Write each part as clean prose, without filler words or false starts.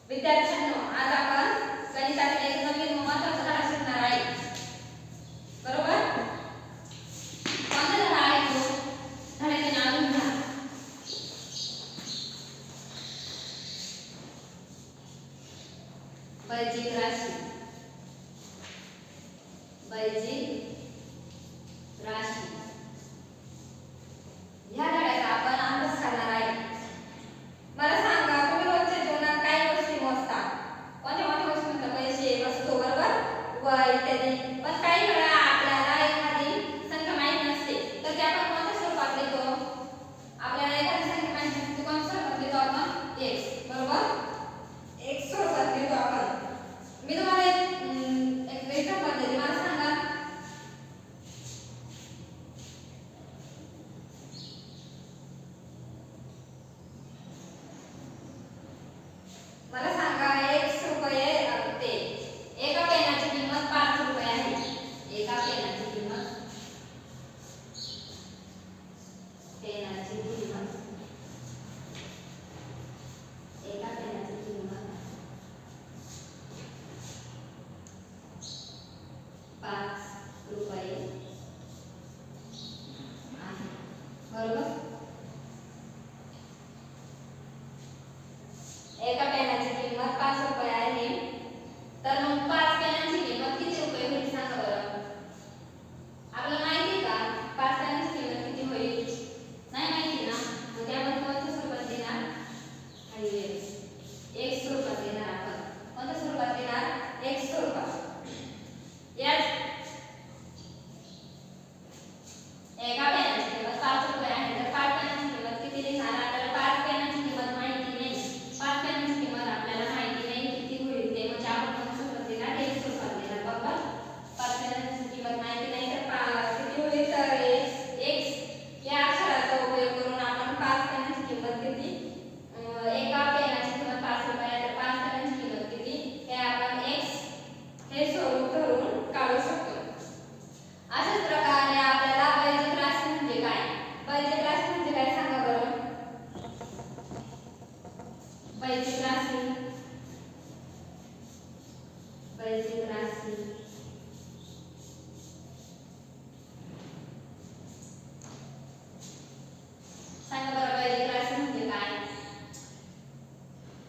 विद्यार्थ्यांनो, आज आपण गणितातील एक नवीन महत्त्वाचा धडा शिकणार आहे. बरोबर? कोणता धडा आहे तो? धड्याचे नाव लिहा. बेजिक राशी. बेजिक राशी या धड्याचा आपण अभ्यास करणार आहे. मला सांगा, तुम्ही रोजच्या जीवनात काय गोष्टी मोजता? कोणत्या कोणत्या गोष्टी म्हणतात? पैसे, वस्तू, बरोबर, वय इत्यादी. पण काही वेळा आपल्याला एखादी संख्या माहित नसते, तर ते आपण कोणत्या स्वरूपात लिहितो? आपल्याला एखादी संख्या माहित नसते, कोणत्या स्वरूपात लिहितो आपण? x, बरोबर, x स्वरूपात लिहितो आपण. मी तुम्हाला एक एक्झाम्पल देते, मला सांगा. मला सांगा, 1 रुपये ते एका पेनाची किंमत 5 रुपये आहे. एका पेनाची किंमत एका पेनाची किंमत 5 रुपये आहे. बरोबर? एका पेनाची किंमत 5 रुपये आहे. तर मग 5 पेनांची किंमत किती रुपये होईल सांगा बरं? आपल्याला माहिती का 5 पेनांची किंमत किती होईल? नाही माहिती ना? मग त्यामध्ये कोणत्या स्वरूपात देणार? x स्वरूपात देणार आपण. कोणत्या स्वरूपात देणार? x स्वरूपात. यात एका पेनाची किंमत 5 रुपये आहे, तर 5 पेनांची किंमत किती लिहिणार? आपल्याला 5 पेनांची किंमत माहिती नाही. 5 पेनांची किंमत आपल्याला माहिती नाही किती होईल ते, म्हणजे आपण कोणत्या स्वरूपात देणार? x स्वरूपात देणार. बरोबर? 5 पेनांची किंमत माहिती नाही, तर किती होईल? तर x या अक्षराचा उपयोग करून आपण 5 पेनांची किंमत किती, एका पेनाची किंमत 5 रुपये आहे, तर 5 पेनांची किंमत किती हे आपण x हे स्वरूप धरून काढू शकतो. अशाच प्रकारे आपल्याला बेजिक राशी म्हणजे काय? बेजिक राशी म्हणजे काय सांगा बरं? बेजिक राशी, बेजिक राशी सांगा बरं, बेजिक राशी म्हणजे काय?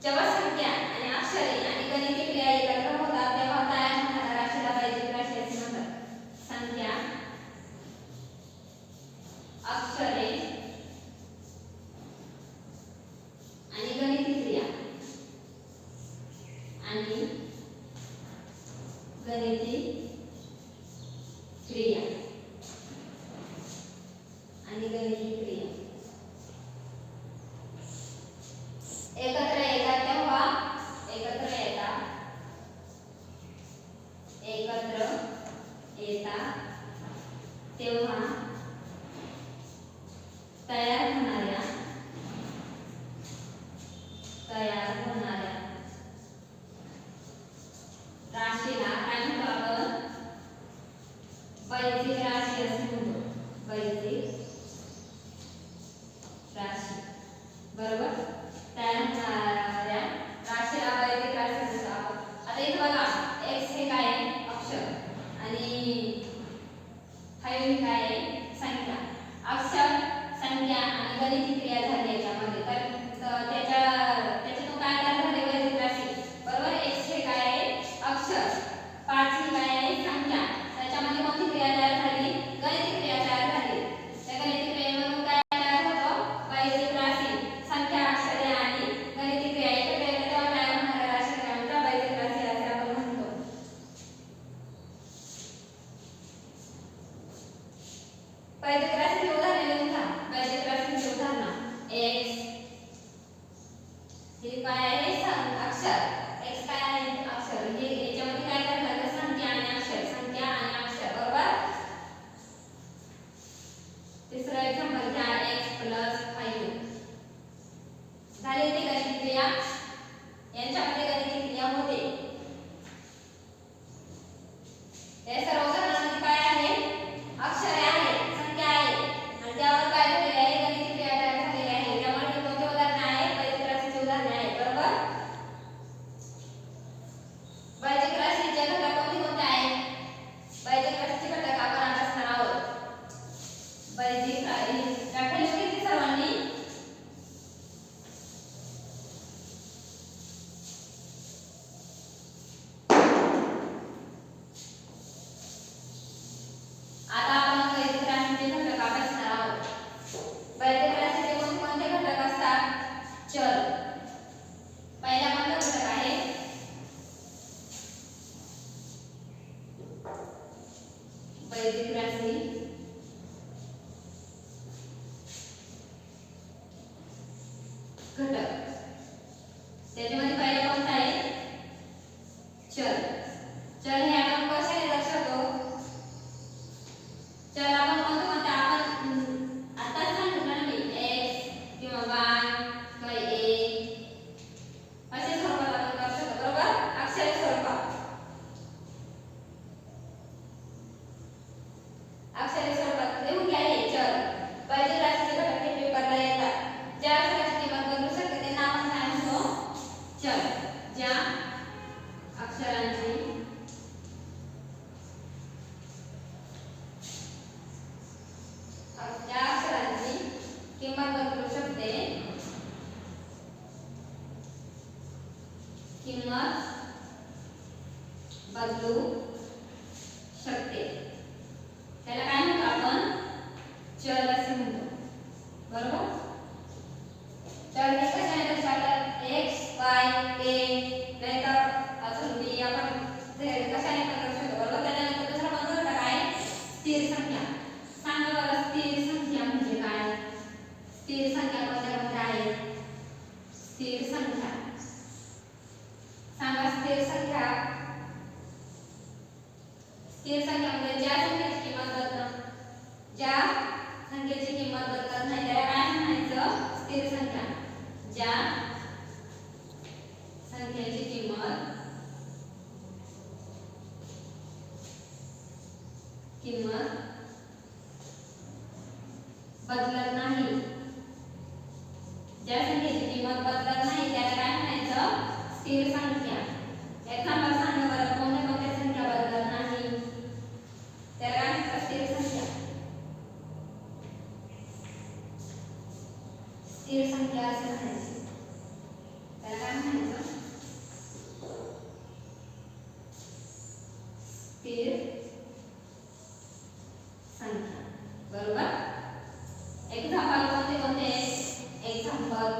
जेव्हा संख्या आणि अक्षरे आणि गणिती क्रिया एकत्र होतात तेव्हा तयार होणाऱ्या राशीला बेजिक राशी असे म्हणतात. संख्या, अक्षरे आणि गणिती क्रिया आणि गणिती क्रिया आणि गणिती क्रिया एकत्र येतात तेव्हा एकत्र येतात तेव्हा तयार होणाऱ्या राशीला काय म्हणतो आपण? बेजिक राशी असे म्हणतो. बेजिक राशी. बरोबर? तयार होणाऱ्या राशीला बेजिक राशी म्हणतो आपण. आता इथे बघा, x हे काय आहे? अक्षर. आणि 5 हे काय आहे? संख्या. अक्षर, संख्या आणि गणिती क्रिया झाली याच्यामध्ये. तर त्याच्यातून काय तयार झाले? बेजिक राशी. बरोबर? x हे काय आहे? अक्षर. 5 ही काय आहे? संख्या. त्याच्यामध्ये कोणती क्रिया तयार झाली? गणिती क्रिया तयार झाली. त्या गणिती क्रियेमधून काय तयार होतं? बेजिक राशी. संख्या, अक्षरे आणि गणिती क्रिया एकत्र येतात तेव्हा तयार होणाऱ्या राशीला काय म्हणतात? बेजिक राशी असे आपण म्हणतो. बेजिक राशीची उदाहरणे लिहून घ्या. बेजिक राशीची उदाहरणं. x हे काय आहे? अक्षर. x काय आहे? अक्षर. हे याच्यामध्ये काय तयार झालं? संख्या आणि अक्षर. संख्या आणि अक्षर. बरोबर? तिसरं एक्झाम्पल घ्या, x + 5 झाले. ते गणिती क्रिया, यांच्यामध्ये गणिती क्रिया होते. हे सर्व उदाहरणांमध्ये काय आहे? अक्षरे आहे, संख्या आहे आणि त्यावर काय झालेले आहे? गणिती क्रिया तयार झालेली आहे. त्यामुळे कोणते उदाहरण आहे? बेजिक राशीचे उदाहरण आहे. बरोबर? किंमत बदलू शकते. त्याला काय म्हणतो आपण? चल असे म्हणतो. बरोबर? चल हे कशाने दर्शवतात? x y a नाहीतर अजून b आपण कशाने पण दर्शवतो. बरोबर? त्याच्यानंतर दुसरा कोणता घटक आहे? स्थिर संख्या. सांगा बरं स्थिर संख्या म्हणजे काय? स्थिर संख्या कोणत्या आहे? स्थिर संख्या सांगा. स्थिर संख्या म्हणजे ज्या संख्येची किंमत बदलत नाही त्याला काय म्हणायचं? स्थिर संख्या. ज्या संख्येची किंमत बदलत नाही. ज्या संख्येची किंमत बदलत नाही त्याला काय म्हणायचं? स्थिर संख्या. एखादा सांगा बरं कोणत्या संख्या बदलत नाही त्याला काय म्हणतात? स्थिर संख्या. स्थिर संख्या असे म्हणायचे. त्याला काय म्हणायचं? स्थिर संख्या. बरोबर? एक्झाम्पल कोणते? एक्झाम्पल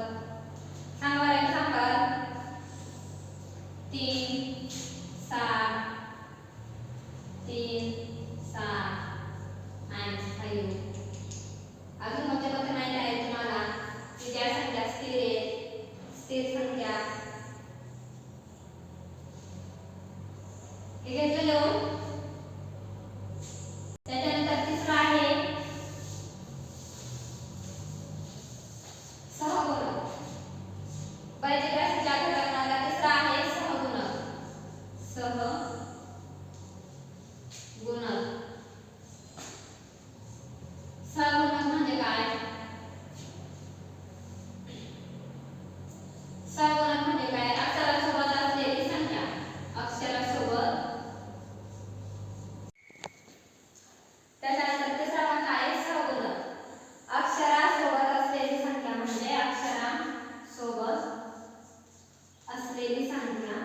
सांगा बरं. एक्झाम्पल 3 7 3 7 आणि 5. अजून कोणते माहिती आहे तुम्हाला की ज्या संख्या स्थिर आहेत? स्थिर संख्या हे घेतलं लिहून. त्याच्यानंतर तिसरा आहे सहगुणक. बेरीज राशीच्या घटकांना तिसरा आहे सहगुणक. सहगुणक म्हणजे काय? सहगुणक म्हणजे काय? अक्षरासोबत असलेली संख्या. अक्षरासोबत. त्याच्यानंतर तिसरा कोणता आहे? सहगुणक. अक्षरासोबत असलेली संख्या म्हणजे अक्षरासोबत असलेली संख्या.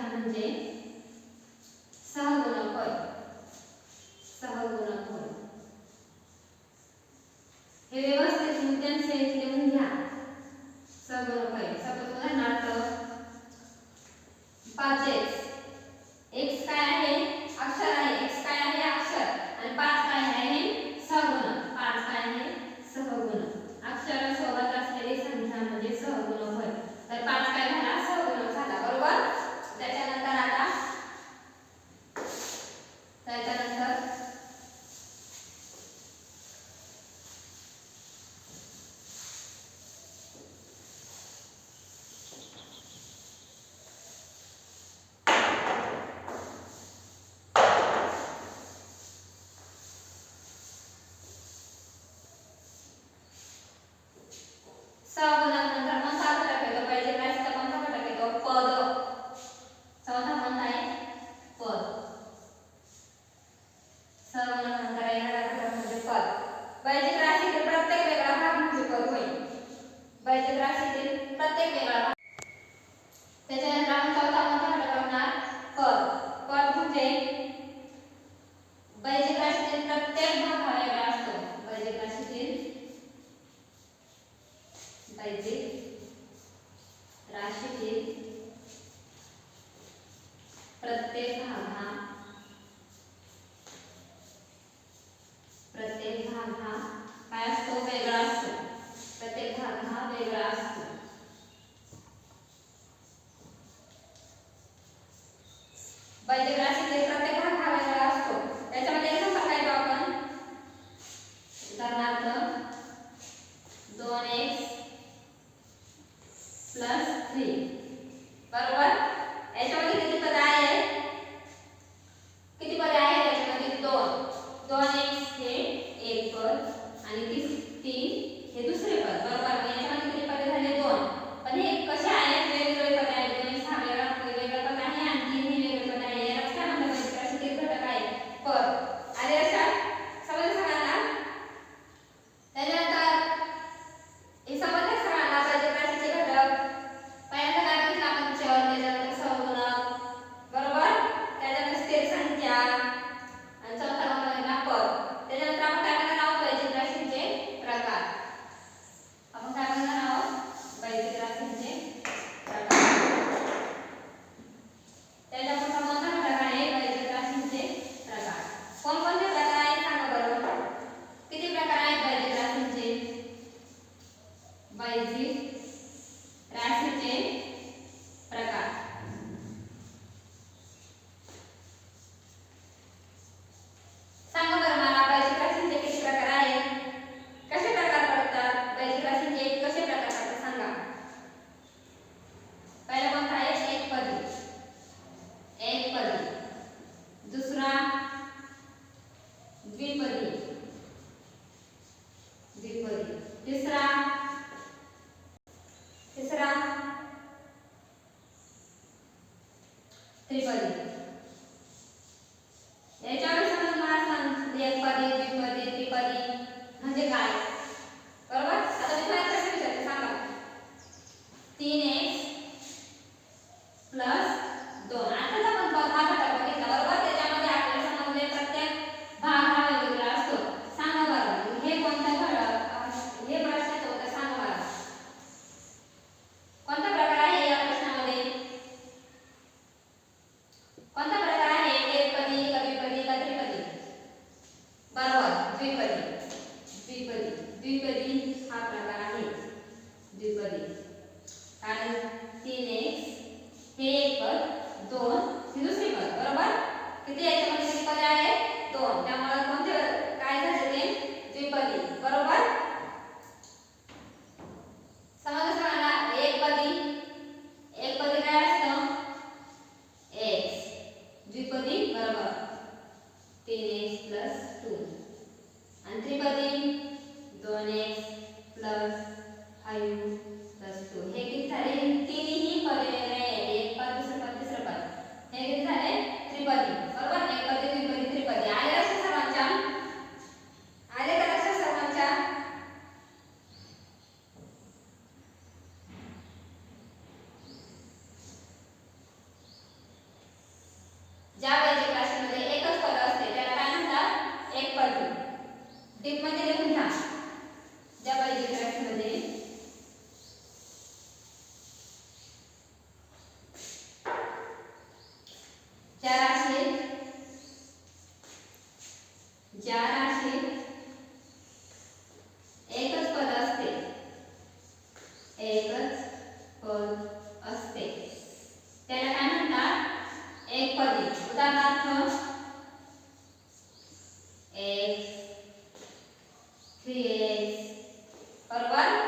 म्हणजे सहगुणक होय. सहगुणक होय. हे व्यवस्थित मुद्द्यांसहित लिहून घ्या. सहगुणक होय. सपोज उदाहरणार्थ 5x. x काय आहे? अक्षर आहे. x काय आहे? अक्षर. आणि 5 काय आहे? सहगुणक. 5 काय आहे? सहगुणक. अक्षरासोबत असलेली संख्या म्हणजे सहगुणक होय. तर 5 काय झाला? सहगुणक झाला. बरोबर? त्याच्यानंतर सहगुणक नंतर कोणता घटक येतो? पहिले राशीचा कोणता घटक येतो? पद. चौथा कोणता आहे? पद. सहगुणक नंतर येणारा घटक म्हणजे पद. बेरीज राशीतील प्रत्येक वेगळा भाग म्हणजे पद होय. बेरीज राशीतील प्रत्येक वेगळा भाग. त्याच्यानंतर आपण चौथा कोणता घटक बघणार? पद. पद म्हणजे बेरीज राशीतील प्रत्येक भाग हा वेगळा असतो. बेरीज राशीतील प्रत्येक भाग हा काय असतो? वेगळा असतो. प्रत्येक भाग हा वेगळा असतो. बेरीज राशीतील प्रत्येक भाग हा वेगळा असतो. त्याच्यामध्ये एक्झाम्पल काय देऊ आपण? उदाहरणार्थ 2x + 3. बरोबर? याच्यामध्ये किती पद आहेत? किती पद आहेत याच्यामध्ये? 2. 2x हे एक पद आणि 3 हे दुसरे पद. बरोबर? याच्यामध्ये किती पद झाले? 2. पण हे कसे आहेत? वेगवेगळे पद आहेत. 2x हा वेगळा पद आहे आणि 3 हे वेगळे पद आहे. याला काय म्हणतात? बेरीज राशीतील घटक आहे पद. आले लक्षात? समजलं सगळ्यांना? त्याच्यानंतर त्रिपदी. याच्यावर समज मला सांग एकपदी, द्विपदी, त्रिपदी म्हणजे काय? बरोबर. आता मी तुम्हाला प्रश्न विचारते, सांगा. 3x plus 2. आता आपण भाग घटक बघितला. बरोबर. त्याच्यामध्ये आपल्याला समजले प्रत्येक भाग हा वेगवेगळा असतो. सांगा बरं हे कोणता हे प्रश्नाचं उत्तर सांगा बरं. कोणता प्रकार आहे या प्रश्नामध्ये? कोणता प्रकार आहे? एकपदी का द्विपदी का त्रिपदी? बरोबर, द्विपदी. द्विपदी हा प्रकार आहे. द्विपदी. कारण 3x हे एक पद, 2 हे दुसरे पद. बरोबर. किती याच्यामध्ये किती पदे आहेत? 2. त्यामुळे कोणते काय झाले ते? द्विपदी. बरोबर. समजा सांगा एकपदी काय असतं? x. द्विपदी बरोबर 3x प्लस 2. आणि त्रिपदी 2x प्लस 5 प्लस 2. हे किती झाले? तिन्ही पदे वेगळे आहेत. एक पद, दुसरं पद, तिसरं पद. हे किती झाले? त्रिपदी. बरोबर. एकपदी, द्विपदी, त्रिपदी. आले लक्षात सर्वांच्या? आले का लक्षात सर्वांच्या? ज्या वैदिक राशीमध्ये एकच पद असते त्याला काय म्हणतात? एकपदी. टिप मध्ये लिहून घ्या. ज्या वैदिक राशीमध्ये ज्या राशीत एकच पद असते, एकच पद असते त्याला काय म्हणतात? एकपदी. उदाहरणार्थ x 3x. बरोबर.